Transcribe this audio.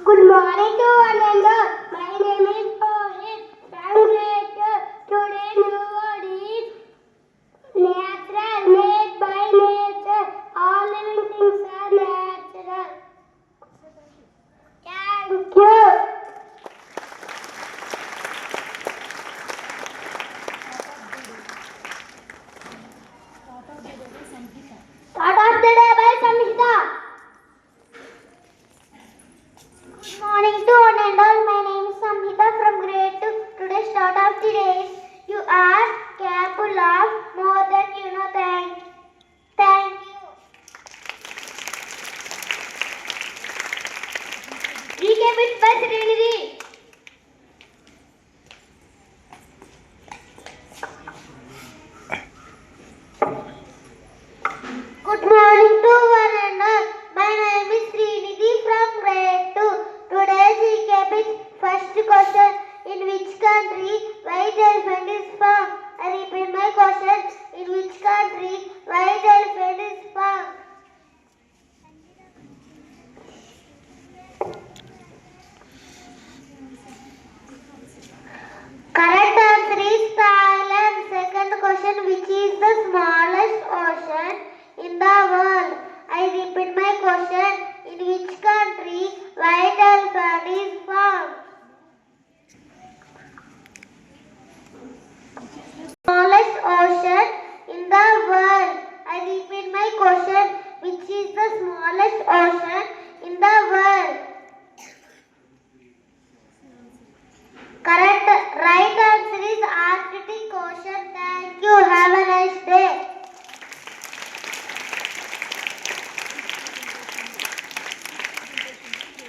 Good morning to one and all. My name is Rohit. I'm great. Today new word is natural, made by nature. All living things are natural. Thank you. Thought of the day by Samhita. Good morning to one and all. My name is Samhita from grade 2. Today's thought of the day is you are capable of more than you know. Thank you. Recap it by Srinidhi. Good morning to one and all. My name is Srinidhi from grade 2. Today's recap is first question. In which country white elephant is found? I repeat my question. In which country white elephant is found? Correct answer is Thailand. Second question. Which is the smallest ocean in the world? I repeat my question. In which country white elephant is found? Smallest ocean in the world. I repeat my question. Which is the smallest ocean in the world? Correct. Right answer is Arctic Ocean. Thank you. Have a nice day.